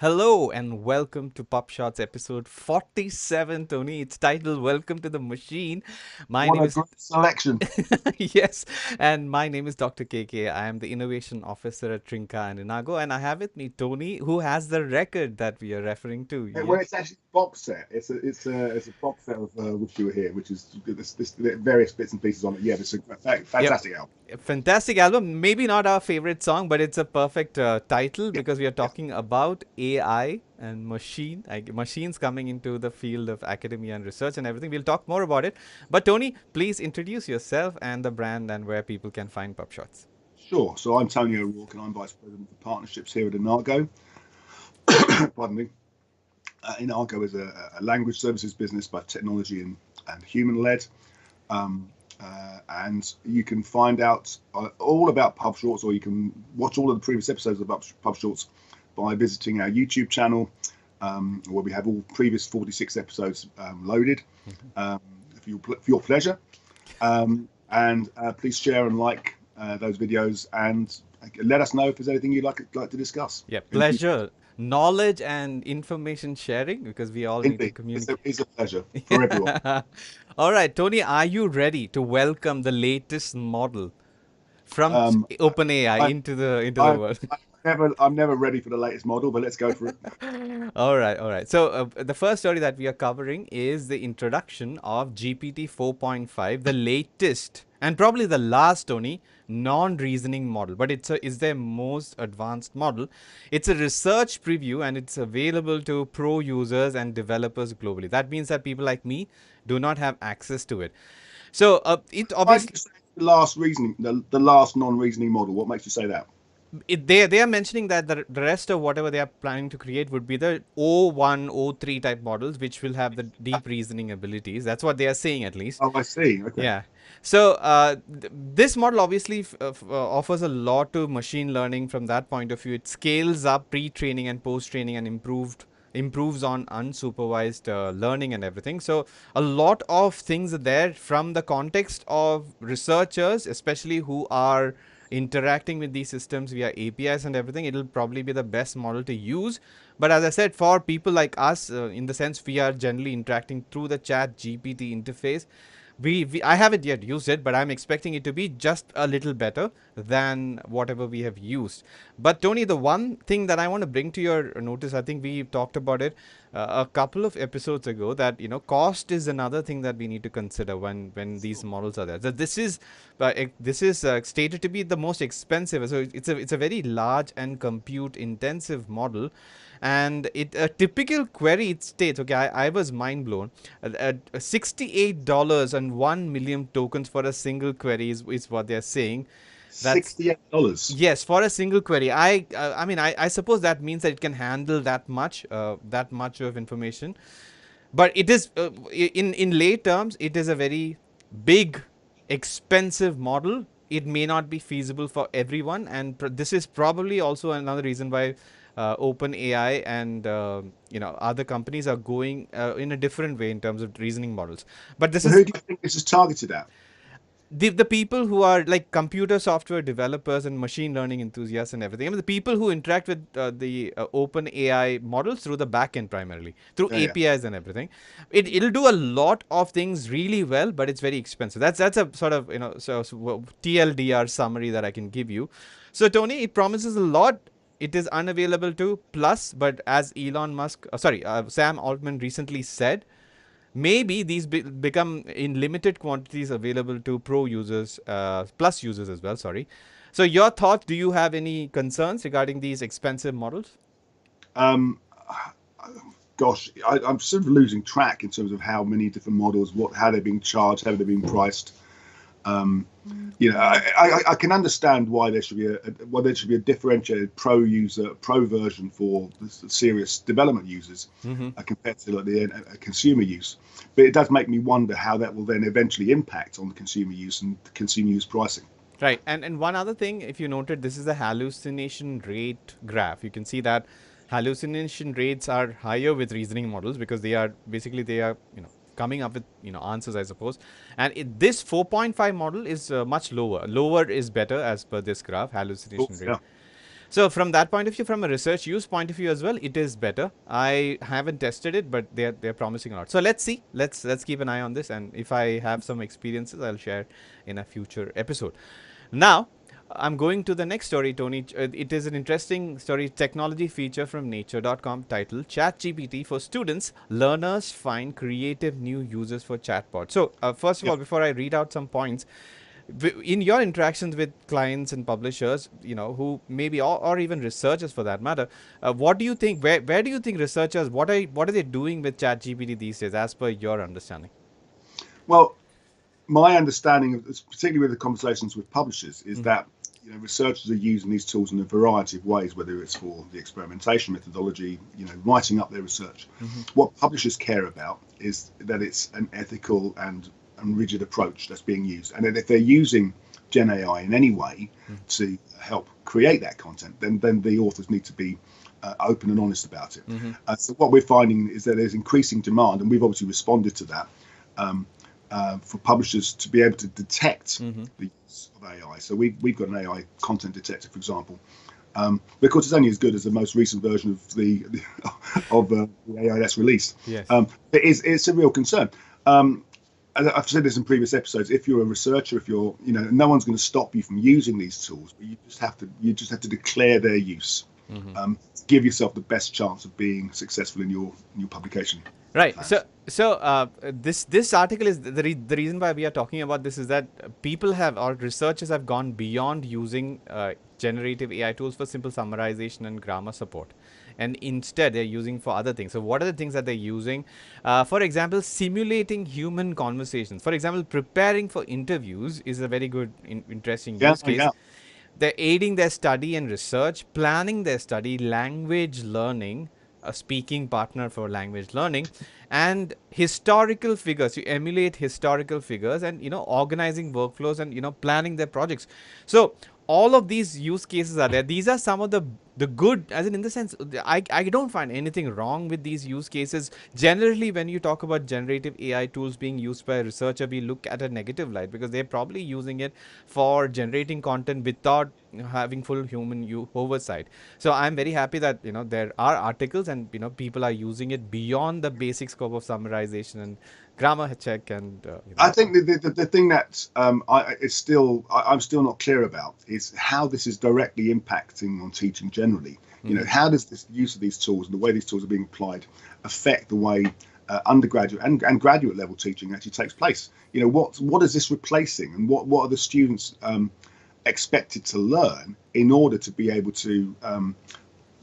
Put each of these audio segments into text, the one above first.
Hello and welcome to PubShorts episode 47, Tony. It's titled Welcome to the Machine. My What name a is great selection. yes, and my name is Dr. KK. I am the innovation officer at Trinca and Inago, and I have with me Tony, who has the record that we are referring to. Well, Yeah. it's actually a box set. It's a box set of Wish You Were Here, which is this various bits and pieces on it. Yeah, it's a Yep. fantastic album. A fantastic album. Maybe not our favorite song, but it's a perfect title Yeah, because we are yeah, talking about AI and machines coming into the field of academia and research and everything. We'll talk more about it. But Tony, please introduce yourself and the brand and where people can find PubShots. sure. So I'm Tony O'Rourke, and I'm vice president for partnerships here at Inago. Pardon me. Inago is a language services business, both technology and human led. And you can find out all about PubShorts, or you can watch all of the previous episodes of PubShorts by visiting our YouTube channel, where we have all previous 46 episodes loaded for your pleasure. And please share and like those videos, and let us know if there's anything you'd like to discuss Yeah, in the future. pleasure, knowledge, and information sharing because we all need to Indeed, communicate. it's a pleasure for everyone. All right, Tony, are you ready to welcome the latest model from Um, OpenAI I, into the I, world? I'm never ready for the latest model, but let's go for it. All right, all right. So the first story that we are covering is the introduction of GPT 4.5, the latest and probably the last, Tony, non-reasoning model. But it's their most advanced model. It's a research preview and it's available to pro users and developers globally. That means that people like me do not have access to it. So it Why do obviously you say the last non-reasoning model? What makes you say that? they are mentioning that the rest of whatever they are planning to create would be the O1, O3 type models, which will have the deep reasoning abilities. That's what they are saying, at least. Oh, I see. Okay. Yeah. So this model obviously offers a lot to machine learning from that point of view. It scales up pre-training and post-training and improves on unsupervised learning and everything. So a lot of things are there from the context of researchers, especially who are interacting with these systems via APIs and everything. It'll probably be the best model to use. But as I said, for people like us, in the sense we are generally interacting through the chat GPT interface, I haven't yet used it, but I'm expecting it to be just a little better than whatever we have used. But Tony, the one thing that I want to bring to your notice, I think we talked about it a couple of episodes ago, that cost is another thing that we need to consider when these models are there. So this is stated to be the most expensive. So it's a very large and compute intensive model, and a typical query, it states, okay, I was mind blown, at $68 and 1 million tokens for a single query is what they're saying. That's $68. yes, for a single query. I suppose that means that it can handle that much of information, but it is in lay terms, it is a very big, expensive model. It may not be feasible for everyone, and this is probably also another reason why OpenAI and other companies are going in a different way in terms of reasoning models. But this So is who do you think this is targeted at? the people who are like computer software developers and machine learning enthusiasts and everything. I mean, the people who interact with the open AI models through the backend, primarily through Yeah, yeah. APIs and everything. It'll do a lot of things really well, but it's very expensive. That's a sort of TLDR summary that I can give you. So Tony, it promises a lot. It is unavailable to Plus, but as Sam Altman recently said, maybe these become in limited quantities available to pro users, plus users as well. Sorry. So your thoughts? Do you have any concerns regarding these expensive models? Um, Gosh, I'm sort of losing track in terms of how many different models, how they're being charged, how they're being priced. Um, I can understand why there should be a differentiated pro version for the serious development users Mm-hmm. compared to like the consumer use. But it does make me wonder how that will then eventually impact on the consumer use and consumer use pricing. Right. And one other thing, if you noted, this is the hallucination rate graph. You can see that hallucination rates are higher with reasoning models because they are coming up with answers, I suppose. And this 4.5 model is much lower. Lower is better as per this graph, Of hallucination course, rate. yeah. So from that point of view, from a research use point of view as well, it is better. I haven't tested it, but they're promising a lot. So let's see. Let's keep an eye on this, and if I have some experiences, I'll share in a future episode. Now, I'm going to the next story, Tony. It is an interesting story. Technology feature from Nature.com titled ChatGPT for Students. Learners find creative new uses for chatbots. So, first of Yeah. all, before I read out some points, in your interactions with clients and publishers, who maybe or even researchers for that matter, what do you think? Where do you think researchers what are they doing with ChatGPT these days, as per your understanding? Well, my understanding of this, particularly with the conversations with publishers, is Mm-hmm. that researchers are using these tools in a variety of ways, whether it's for the experimentation methodology, writing up their research. Mm-hmm. What publishers care about is that it's an ethical and rigid approach that's being used, and that if they're using Gen AI in any way to help create that content, then the authors need to be open and honest about it. Mm-hmm. So what we're finding is that there's increasing demand, and we've obviously responded to that. For publishers to be able to detect Mm-hmm. the use of AI. So we've got an AI content detector, for example. But of course, it's only as good as the most recent version of the AI that's released. Yes. It's a real concern. I've said this in previous episodes. If you're a researcher, if you're, no one's going to stop you from using these tools, but you just have to declare their use. Mm-hmm. Give yourself the best chance of being successful in your publication Right. plans. So this article is the reason why we are talking about this is that people have or researchers have gone beyond using generative AI tools for simple summarization and grammar support, and instead they're using for other things. So what are the things that they're using? For example, simulating human conversations. For example, preparing for interviews is a very good, interesting Yeah, use case. yeah, They're aiding their study and research, planning their study, language learning, a speaking partner for language learning, and historical figures. You emulate historical figures, and organizing workflows, and planning their projects. So all of these use cases are there. These are some of the good, as in the sense, I don't find anything wrong with these use cases. Generally, when you talk about generative AI tools being used by a researcher, we look at a negative light because they're probably using it for generating content without having full human oversight. So I'm very happy that there are articles, and people are using it beyond the basic scope of summarization and grammar check, and I think the thing that I'm still not clear about is how this is directly impacting on teaching generally. Mhm. How does this use of these tools and the way these tools are being applied affect the way undergraduate and graduate level teaching actually takes place? What is this replacing, and what are the students expected to learn in order to be able to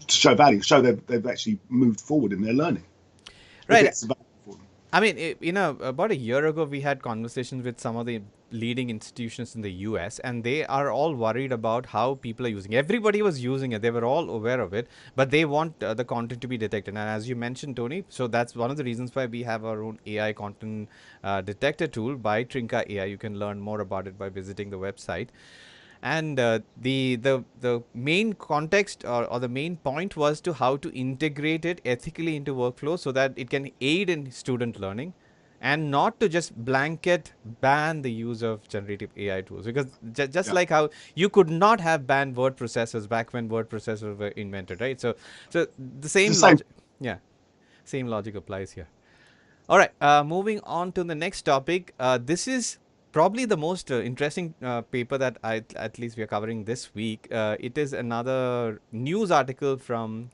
show value, show they've actually moved forward in their learning, if Right. it's valuable for them. I mean, about a year ago, we had conversations with some of the leading institutions in the US, and they are all worried about how people are using it. Everybody was using it, they were all aware of it, but they want the content to be detected. And as you mentioned, Tony, so that's one of the reasons why we have our own AI content detector tool by Trinka AI. You can learn more about it by visiting the website. And the main context, or the main point was to how to integrate it ethically into workflow so that it can aid in student learning, and not to just blanket ban the use of generative AI tools, because just Yeah, like how you could not have banned word processors back when word processors were invented, right? So the it's the same same. logic, yeah, same logic applies here. All right, moving on to the next topic. This is probably the most interesting paper that at least we are covering this week. It is another news article from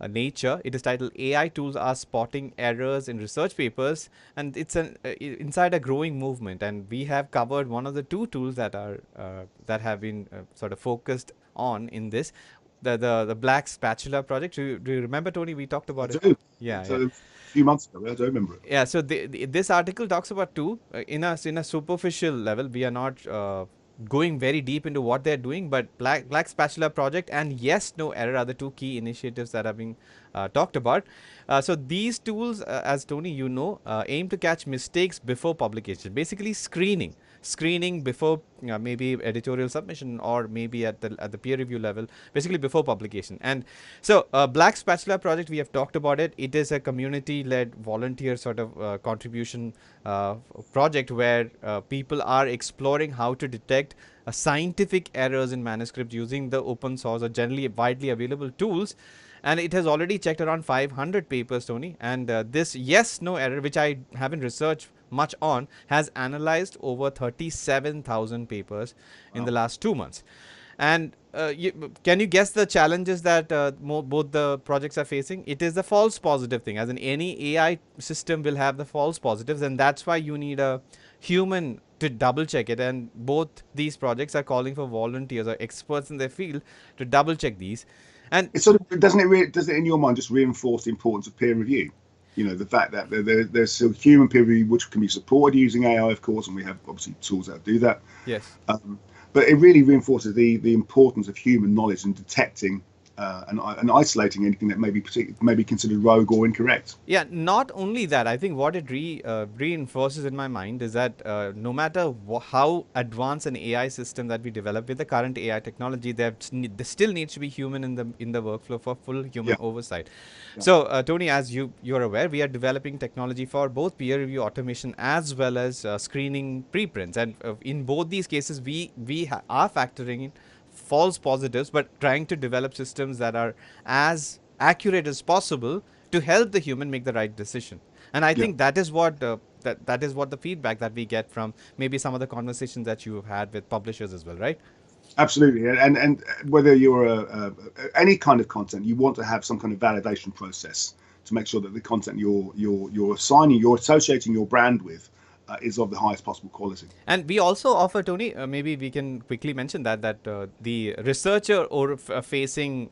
Nature. It is titled "AI Tools Are Spotting Errors in Research Papers," and it's inside a growing movement. And we have covered one of the two tools that have been sort of focused on in this, the Black Spatula project. Do you remember, Tony? We talked I about it. do. Yeah, It's yeah. a few months ago. I do remember it. Yeah, so this article talks about two in a superficial level. We are not going very deep into what they're doing, but Black Spatula Project and Yes No Error are the two key initiatives that are being talked about. So these tools, as Tony, aim to catch mistakes before publication, basically screening. screening before maybe editorial submission, or maybe at the peer review level, basically before publication. And so Black Spatula project, we have talked about it. It is a community led volunteer sort of contribution project where people are exploring how to detect scientific errors in manuscript using the open source or generally widely available tools. And it has already checked around 500 papers, Tony. And this yes no error, which I haven't researched much on, has analyzed over 37,000 papers in the Wow. last 2 months. And can you guess the challenges that both the projects are facing? It is the false positive thing, as in any AI system will have the false positives, and that's why you need a human to double check it. And both these projects are calling for volunteers or experts in their field to double check these. And It sort of does it in your mind just reinforce the importance of peer review? You know, the fact that there's still human peer review, which can be supported using AI, of course, and we have obviously tools that do that. yes. But it really reinforces the importance of human knowledge in detecting and isolating anything that may be considered rogue or incorrect. Yeah, not only that, I think what it reinforces in my mind is that no matter how advanced an AI system that we develop with the current AI technology, there still needs to be human in the workflow for full human Yeah, oversight. yeah, So, Tony, as you're aware, we are developing technology for both peer review automation as well as screening preprints, and in both these cases, we are factoring in false positives, but trying to develop systems that are as accurate as possible to help the human make the right decision. And I yeah. think that is what that is what the feedback that we get from maybe some of the conversations that you have had with publishers as well, right? Absolutely, and whether you're any kind of content, you want to have some kind of validation process to make sure that the content you're associating your brand with is of the highest possible quality. And we also offer, Tony, maybe we can quickly mention that the researcher or facing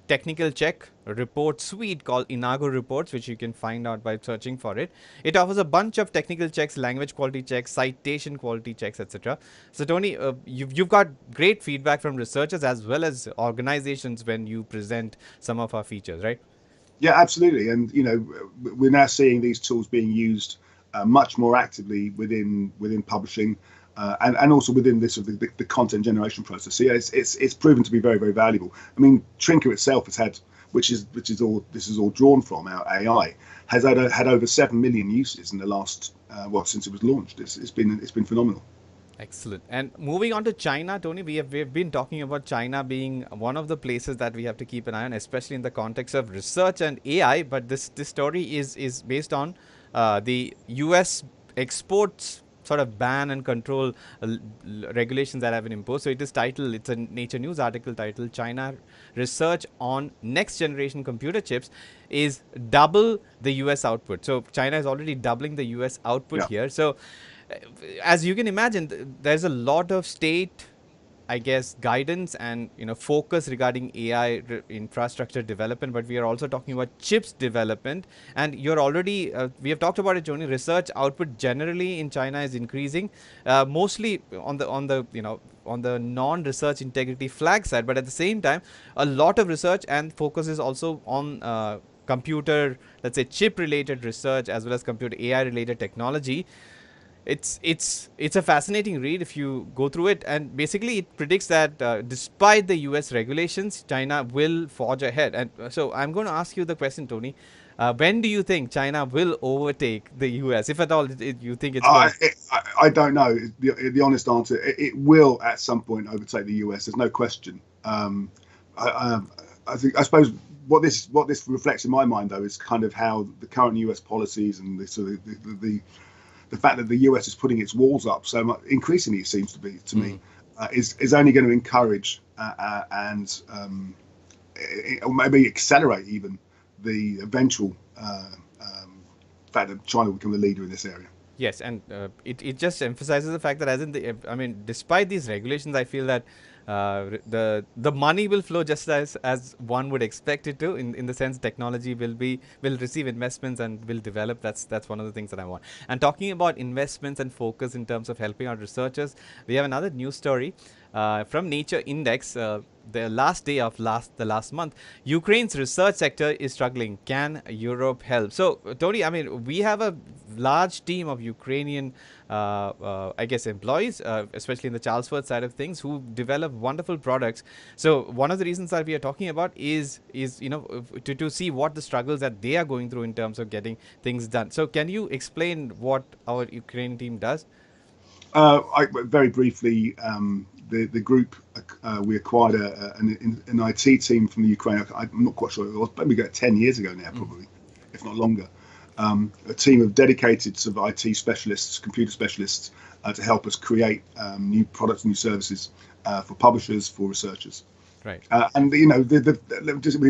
technical check report suite called Inago Reports, which you can find out by searching for it. It offers a bunch of technical checks, language quality checks, citation quality checks, etc. So, Tony, you've got great feedback from researchers as well as organizations when you present some of our features, right? Yeah, absolutely, and we're now seeing these tools being used much more actively within publishing. And also within this of the content generation process. So yeah, it's proven to be very, very valuable. I mean, Trinker itself has had, which is all this is all drawn from our AI, has had over 7 million uses in the last since it was launched. It's been phenomenal. Excellent. And moving on to China, Tony, we've been talking about China being one of the places that we have to keep an eye on, especially in the context of research and AI. But this story is based on the U.S. exports sort of ban and control regulations that have been imposed. So it's a Nature News article titled "China Research on Next Generation Computer Chips is Double the U.S. Output." So China is already doubling the U.S. output Yeah, here. So as you can imagine, there's a lot of state, I guess, guidance and focus regarding AI infrastructure development, but we are also talking about chips development. And you're already we have talked about it, Joni. Research output generally in China is increasing, mostly on the non-research integrity flag side, but at the same time, a lot of research and focus is also on computer, let's say, chip related research as well as computer AI related technology. It's a fascinating read if you go through it, and basically it predicts that despite the US regulations, China will forge ahead. And so I'm going to ask you the question, Tony. When do you think China will overtake the US, if at all you think it's I going? I don't know. The honest answer, it will at some point overtake the US. There's no question. I think I suppose what this reflects in my mind though is kind of how the current US policies and the fact that the US is putting its walls up so much, increasingly it seems to be to me, is only going to encourage and or maybe accelerate even the eventual fact that China will become the leader in this area. Yes, and it just emphasizes the fact that as in I mean, despite these regulations, I feel that the money will flow just as one would expect it to. In the sense, technology will receive investments and will develop. That's one of the things that I want. And talking about investments and focus in terms of helping our researchers, we have another news story from Nature Index. the last day of the last month, Ukraine's research sector is struggling. Can Europe help? So, Tony, I mean, we have a large team of Ukrainian, I guess, employees, especially in the Charlesford side of things, who develop wonderful products. So, one of the reasons that we are talking about is to see what the struggles that they are going through in terms of getting things done. So, can you explain what our Ukraine team does? Very briefly, the group we acquired an IT team from the Ukraine. I'm not quite sure it was, maybe 10 years ago now, probably, if not longer. A team of dedicated sort of IT specialists, computer specialists, to help us create new products, new services for publishers, for researchers. Right. And we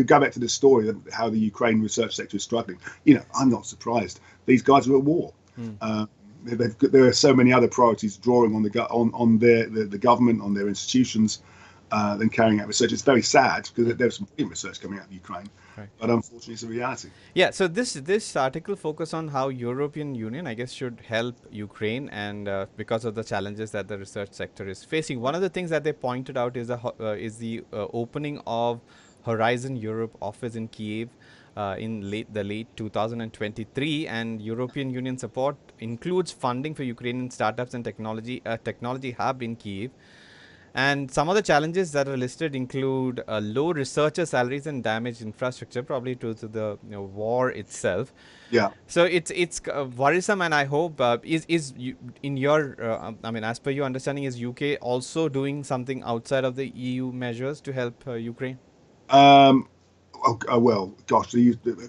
go back to the story of how the Ukraine research sector is struggling. I'm not surprised. These guys are at war. There are so many other priorities drawing on the government, on their institutions, than carrying out research. It's very sad because there's some brilliant research coming out of Ukraine, Right. but unfortunately, it's a reality. Yeah, so this article focus on how European Union, I guess, should help Ukraine, and because of the challenges that the research sector is facing. One of the things that they pointed out is the opening of Horizon Europe office in Kiev in the late 2023, and European Union support includes funding for Ukrainian startups and technology hub in Kiev. And some of the challenges that are listed include low researcher salaries and damaged infrastructure, probably due to the war itself. Yeah. So it's worrisome, and I hope in your I mean, as per your understanding, is UK also doing something outside of the EU measures to help Ukraine? Um, well, gosh,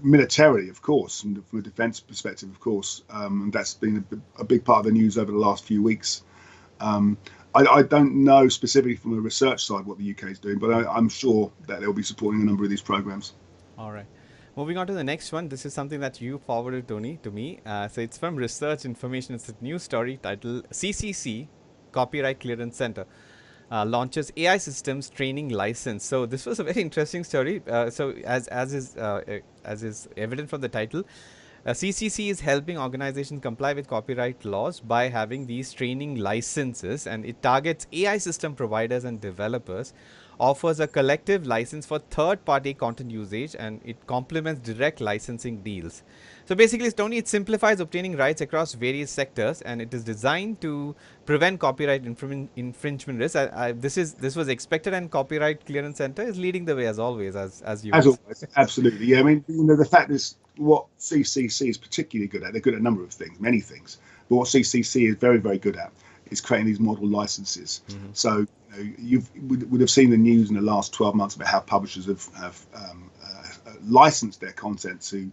militarily, of course, from a defence perspective, of course, and that's been a big part of the news over the last few weeks. Um, I don't know specifically from the research side what the UK is doing, but I'm sure that they'll be supporting a number of these programs. All right. Moving on to the next one. This is something that you forwarded, Tony, to me. So it's from Research Information. It's a news story titled CCC, Copyright Clearance Center, launches AI systems training license. So this was a very interesting story. So as is evident from the title, CCC is helping organizations comply with copyright laws by having these training licenses, and it targets AI system providers and developers, offers a collective license for third party content usage, and it complements direct licensing deals. So basically, Tony, it simplifies obtaining rights across various sectors, and it is designed to prevent copyright infringement risks. This was expected, and Copyright Clearance Center is leading the way as always, as you As would say. always, absolutely. Yeah, I mean, the fact is, what CCC is particularly good at, they're good at a number of things, many things, but what CCC is very, very good at is creating these model licenses. So you would have seen the news in the last 12 months about how publishers have licensed their content to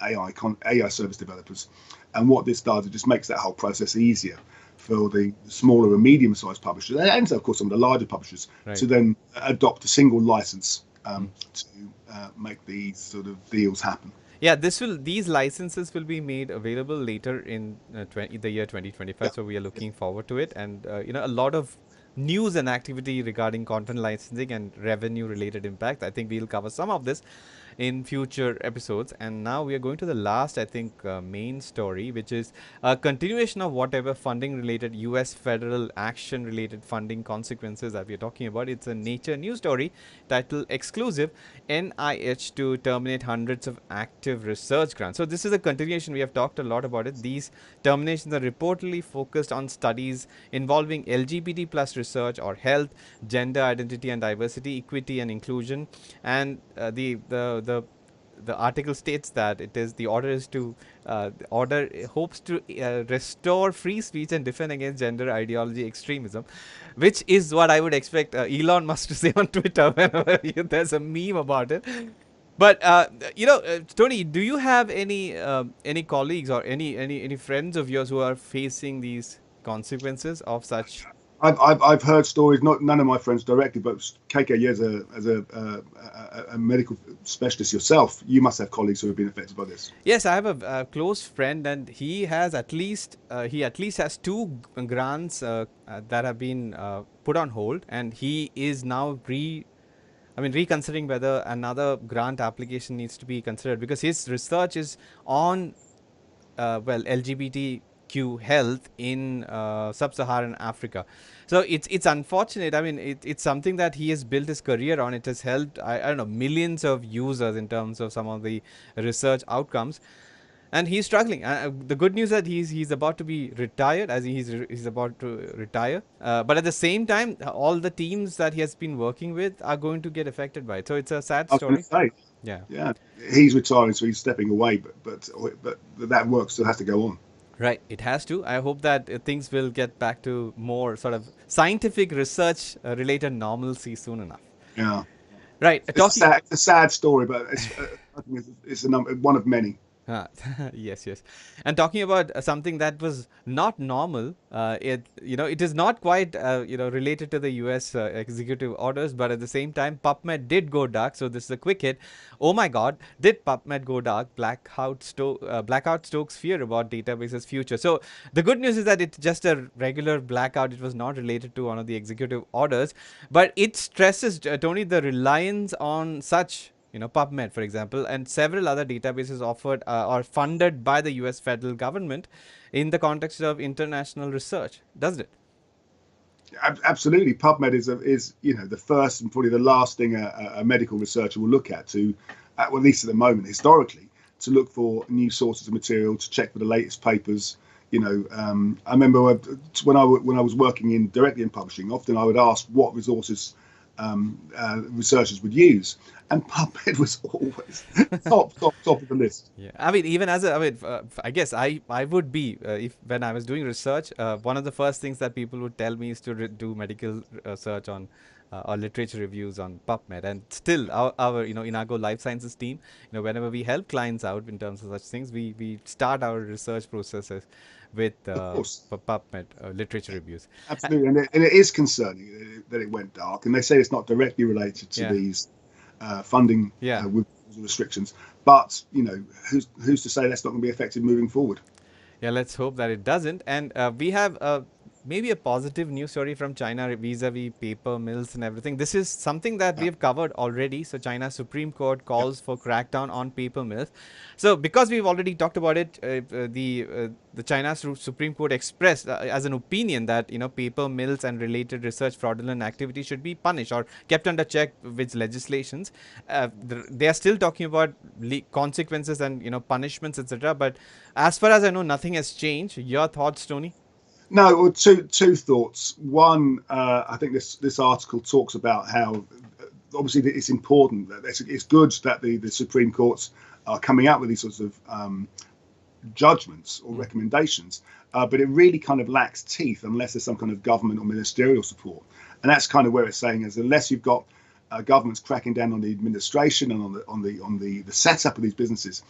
AI service developers. And what this does, it just makes that whole process easier for the smaller and medium-sized publishers, and of course some of the larger publishers, Right. to then adopt a single license to make these sort of deals happen. Yeah, these licenses will be made available later in the year 2025. Yeah. So we are looking forward to it, and a lot of news and activity regarding content licensing and revenue related impact. I think we'll cover some of this in future episodes. And now we are going to the last, I think, main story, which is a continuation of whatever funding related US federal action related funding consequences that we're talking about. It's a Nature news story titled Exclusive NIH to Terminate Hundreds of Active Research Grants. So, this is a continuation. We have talked a lot about it. These terminations are reportedly focused on studies involving LGBT plus research or health, gender identity and diversity, equity and inclusion. And the article states that the order is to the order hopes to restore free speech and defend against gender ideology extremism, which is what I would expect Elon Musk to say on Twitter whenever there's a meme about it. But Tony, do you have any colleagues or any friends of yours who are facing these consequences of such? I've heard stories, none of my friends directly, but KK, as a medical specialist yourself, you must have colleagues who have been affected by this. Yes, I have a close friend, and he has he at least has two grants that have been put on hold, and he is now reconsidering whether another grant application needs to be considered because his research is on LGBTQ IQ health in sub-Saharan Africa. So it's unfortunate. I mean, it's something that he has built his career on. It has helped, I don't know, millions of users in terms of some of the research outcomes, and he's struggling. The good news is that he's about to be retired, as he's about to retire. But at the same time, all the teams that he has been working with are going to get affected by it. So it's a sad I was going to story. say, Yeah. yeah, he's retiring, so he's stepping away, but that work still has to go on. Right, it has to. I hope that things will get back to more sort of scientific research related normalcy soon enough. Yeah, Right, talking. it's a sad story, but I think it's one of many. Ah, yes, yes. And talking about something that was not normal, it is not quite related to the U.S. Executive orders, but at the same time, PubMed did go dark. So this is a quick hit. Oh my God, did PubMed go dark? Blackout stokes fear about databases' future. So the good news is that it's just a regular blackout. It was not related to one of the executive orders, but it stresses, Tony, the reliance on such, PubMed, for example, and several other databases offered or funded by the US federal government in the context of international research, doesn't it? Absolutely, PubMed is the first and probably the last thing a medical researcher will look at well, at least at the moment, historically, to look for new sources of material, to check for the latest papers. I remember when I was working directly in publishing, often I would ask what resources researchers would use, and PubMed was always top of the list. Yeah, I mean, even I guess I would be if when I was doing research, one of the first things that people would tell me is to do medical search on or literature reviews on PubMed, and still our Inago Life Sciences team, whenever we help clients out in terms of such things, we start our research processes with Of course. PubMed literature reviews. Absolutely, and it is concerning that it went dark, and they say it's not directly related to Yeah, these funding yeah. with restrictions, but who's to say that's not going to be effective moving forward? Yeah, let's hope that it doesn't. And we have maybe a positive news story from China vis-a-vis paper mills and everything. This is something that we Yeah, have covered already. So China's Supreme Court yeah, calls for crackdown on paper mills. So because we've already talked about it, the China's Supreme Court expressed as an opinion that paper mills and related research fraudulent activity should be punished or kept under check with legislations. They are still talking about consequences and punishments, etc. But as far as I know, nothing has changed. Your thoughts, Tony? No, well, two thoughts. One, I think this article talks about how obviously it's important that it's good that the Supreme Courts are coming out with these sorts of judgments or recommendations, but it really kind of lacks teeth unless there's some kind of government or ministerial support. And that's kind of where it's saying is unless you've got governments cracking down on the administration and on the setup of these businesses,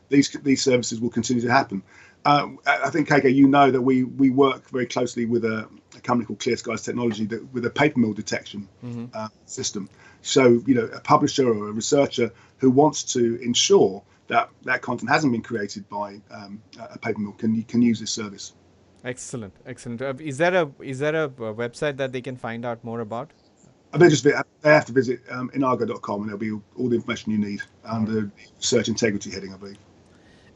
these services will continue to happen. I think, KK, that we work very closely with a company called Clear Skies Technology with a paper mill detection system. So, a publisher or a researcher who wants to ensure that content hasn't been created by a paper mill can use this service. Excellent, excellent. Is there a website that they can find out more about? They have to visit inago.com, and there'll be all the information you need under the search integrity heading, I believe.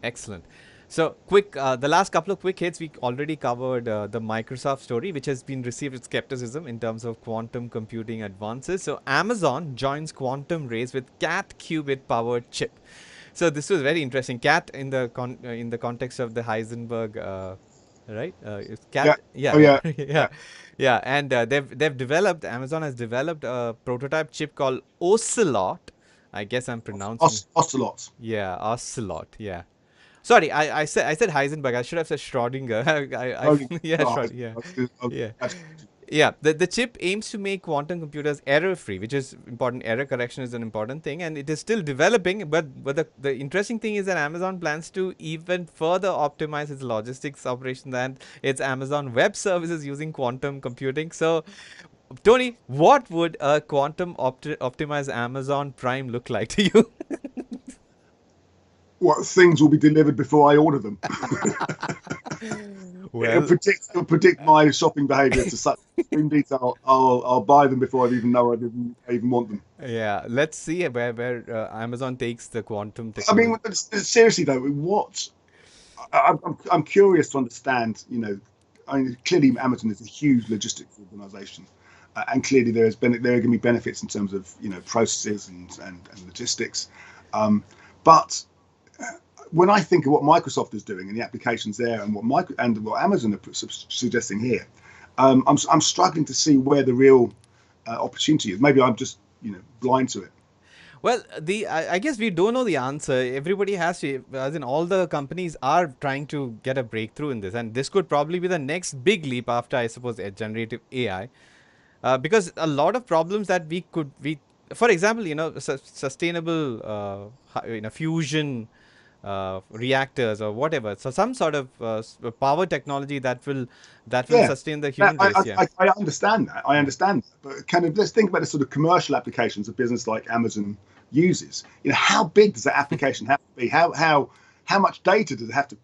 Excellent. So, the last couple of quick hits, we already covered the Microsoft story, which has been received with skepticism in terms of quantum computing advances. So, Amazon joins quantum race with Cat qubit powered chip. So, this was very interesting. Cat in the in the context of the Heisenberg, right? It's Yeah. Cat. Yeah, Oh, yeah. yeah, Yeah. yeah, yeah. And they've developed. Amazon has developed a prototype chip called Ocelot. I guess I'm pronouncing. Ocelots. Yeah, Ocelot. Yeah. Sorry, I said Heisenberg. I should have said Schrödinger. Oh, yeah, no, Yeah, yeah, that's yeah. The chip aims to make quantum computers error free, which is important. Error correction is an important thing, and it is still developing. But the interesting thing is that Amazon plans to even further optimize its logistics operation and its Amazon Web Services using quantum computing. So, Tony, what would a quantum optimized Amazon Prime look like to you? what things will be delivered before I order them. Well, It'll predict my shopping behaviour to such extreme detail. I'll buy them before I even know I even want them. yeah. Let's see where Amazon takes the quantum I mean, technology. seriously though, what I'm curious to understand. I mean, clearly Amazon is a huge logistics organization, and clearly there are going to be benefits in terms of processes and logistics, but when I think of what Microsoft is doing and the applications there, and what Amazon are suggesting here, I'm struggling to see where the real opportunity is. Maybe I'm just blind to it. Well, I guess we don't know the answer. Everybody has to, as in all the companies are trying to get a breakthrough in this, and this could probably be the next big leap after, I suppose, generative AI, because a lot of problems that for example, sustainable, fusion reactors or whatever. So some sort of power technology that will Yeah, sustain the human race. Yeah. I understand that. I Yeah. understand that. But kind of let's think about the sort of commercial applications a business like Amazon uses. How big does that application have to be? How much data does it have to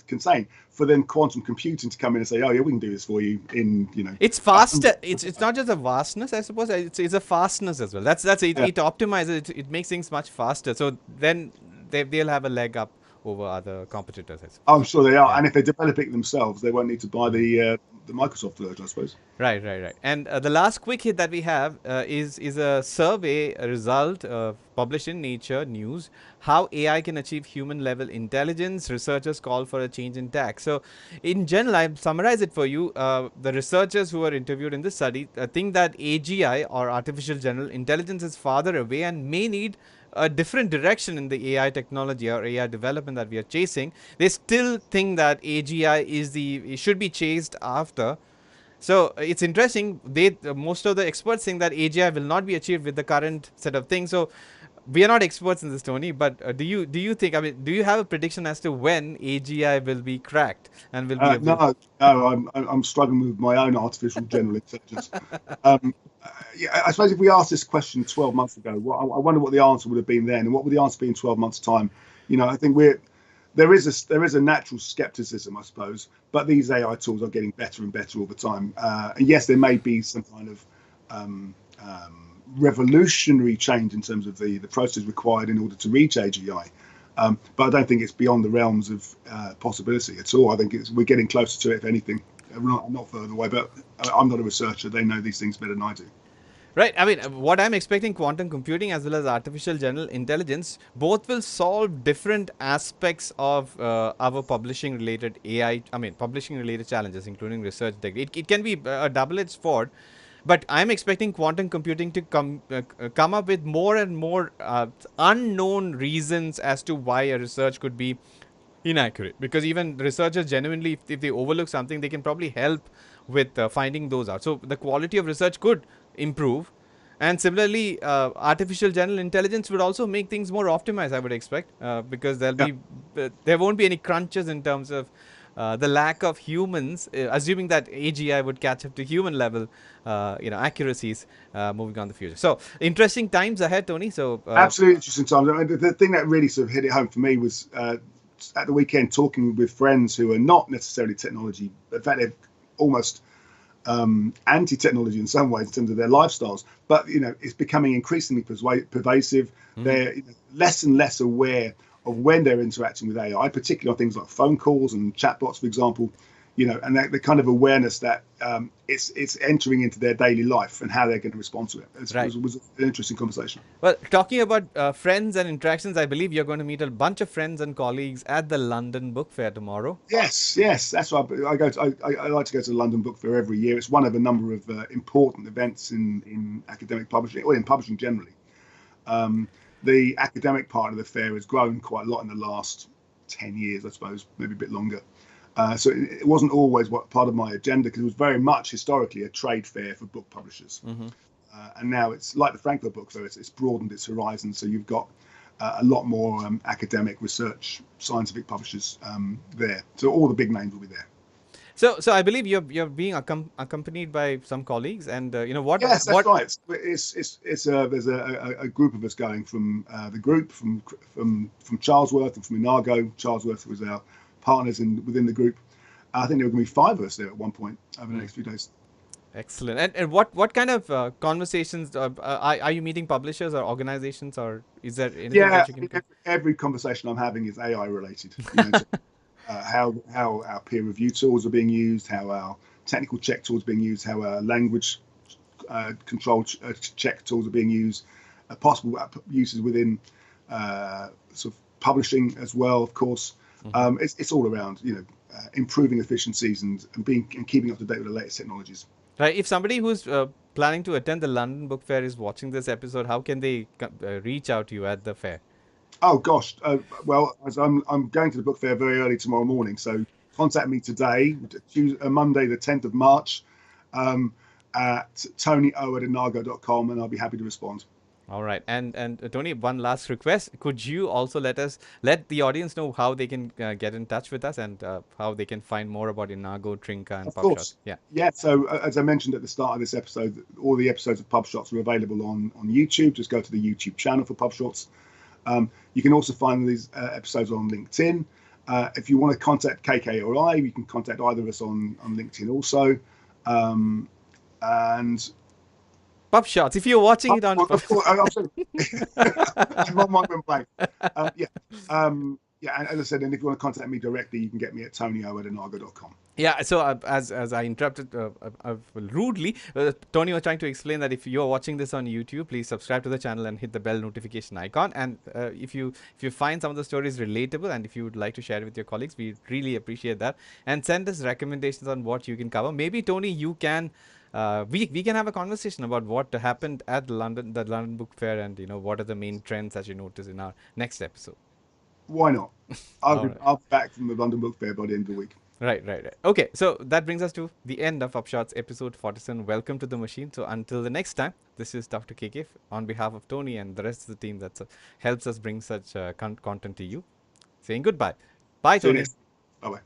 contain for then quantum computing to come in and say, oh yeah, we can do this for you in It's faster. It's not just a vastness, I suppose. It's a fastness as well. That's it. yeah. It optimizes. It makes things much faster. So then they'll have a leg up over other competitors, I I'm suppose. sure they are, Yeah. and if they develop it themselves, they won't need to buy the Microsoft version, I suppose. Right, right, right. And the last quick hit that we have is a survey result published in Nature News. How AI can achieve human level intelligence. Researchers call for a change in tack. So, in general, I summarize it for you. The researchers who were interviewed in this study think that AGI, or artificial general intelligence, is farther away and may need a different direction in the AI technology or AI development that we are chasing. They still think that AGI it should be chased after. So it's interesting. Most of the experts think that AGI will not be achieved with the current set of things. So we are not experts in this, Tony. But do you think? I mean, do you have a prediction as to when AGI will be cracked and will be able? No, no, I'm struggling with my own artificial general intelligence. Um, yeah, I suppose if we asked this question 12 months ago, I wonder what the answer would have been then, and what would the answer be in 12 months' time? I think there is a natural skepticism, I suppose, but these AI tools are getting better and better all the time. And yes, there may be some kind of revolutionary change in terms of the process required in order to reach AGI. But I don't think it's beyond the realms of possibility at all. I think we're getting closer to it, if anything. I'm not further away, but I'm not a researcher. They know these things better than I do. Right. I mean, what I'm expecting, quantum computing as well as artificial general intelligence, both will solve different aspects of our publishing related AI. I mean, publishing related challenges, including research. It can be a double-edged sword, but I'm expecting quantum computing to come up with more and more unknown reasons as to why a research could be inaccurate, because even researchers genuinely, if they overlook something, they can probably help with finding those out. So the quality of research could improve, and similarly artificial general intelligence would also make things more optimized, I would expect, because Yeah, there won't be any crunches in terms of the lack of humans, assuming that AGI would catch up to human level, accuracies, moving on the future. So interesting times ahead, Tony. So absolutely interesting times. I mean, the thing that really sort of hit it home for me was at the weekend talking with friends who are not necessarily technology. In fact, they're almost anti-technology in some ways in terms of their lifestyles, but it's becoming increasingly pervasive. mhm. They're less and less aware of when they're interacting with AI, particularly on things like phone calls and chatbots, for example. And the kind of awareness that it's entering into their daily life and how they're going to respond to it. Right. Was an interesting conversation. Well, talking about friends and interactions, I believe you're going to meet a bunch of friends and colleagues at the London Book Fair tomorrow. Yes, yes, that's why I like to go to the London Book Fair every year. It's one of a number of important events in academic publishing, or in publishing generally. Um, the academic part of the fair has grown quite a lot in the last 10 years, I suppose, maybe a bit longer. So it wasn't always part of my agenda, because it was very much historically a trade fair for book publishers. Mm-hmm. And now it's like the Frankfurt Book Fair, it's broadened its horizons. So you've got a lot more academic research, scientific publishers there. So all the big names will be there. So I believe you're being accompanied by some colleagues, and Yes, that's what. right. There's a group of us going from the group from Charlesworth and from Inago. Charlesworth was our partners within the group. I think there were going to be five of us there at one point over the next few days. Excellent. And what kind of conversations are you meeting? Publishers or organizations, or is there anything Yeah, that you I can? mean, every conversation I'm having is AI related. how our peer review tools are being used, how our technical check tools are being used, how our language control check tools are being used, possible uses within sort of publishing as well, of course. It's all around, improving efficiencies and keeping up to date with the latest technologies. Right. If somebody who's planning to attend the London Book Fair is watching this episode, how can they reach out to you at the fair? Oh gosh, well, as I'm going to the book fair very early tomorrow morning, so contact me today, Monday the 10th of March, um, at tonyo@inago.com, and I'll be happy to respond. All right. And Tony, one last request. Could you also let the audience know how they can get in touch with us and how they can find more about Inago, Trinka, and Of PubShorts? course. Yeah. Yeah. So as I mentioned at the start of this episode, all the episodes of PubShots are available on YouTube. Just go to the YouTube channel for PubShots. You can also find these episodes on LinkedIn. If you want to contact KK or I, you can contact either of us on LinkedIn also. And PubShorts. If you're watching it on of course, I'm sorry. My mind went blank. Yeah. Yeah, and as I said, and if you want to contact me directly, you can get me at tonyo@inago.com. Yeah, so as I interrupted rudely, Tony was trying to explain that if you're watching this on YouTube, please subscribe to the channel and hit the bell notification icon. And if you find some of the stories relatable and if you would like to share it with your colleagues, we really appreciate that. And send us recommendations on what you can cover. Maybe Tony, you can. We can have a conversation about what happened at the London Book Fair, and what are the main trends that you notice in our next episode. Why not? All right. I'll be back from the London Book Fair by the end of the week. Right. Okay, so that brings us to the end of PubShots episode 47. Welcome to the machine. So until the next time, this is Dr. KK on behalf of Tony and the rest of the team that helps us bring such content to you. Saying goodbye. Bye, See you Tony. next. Bye bye.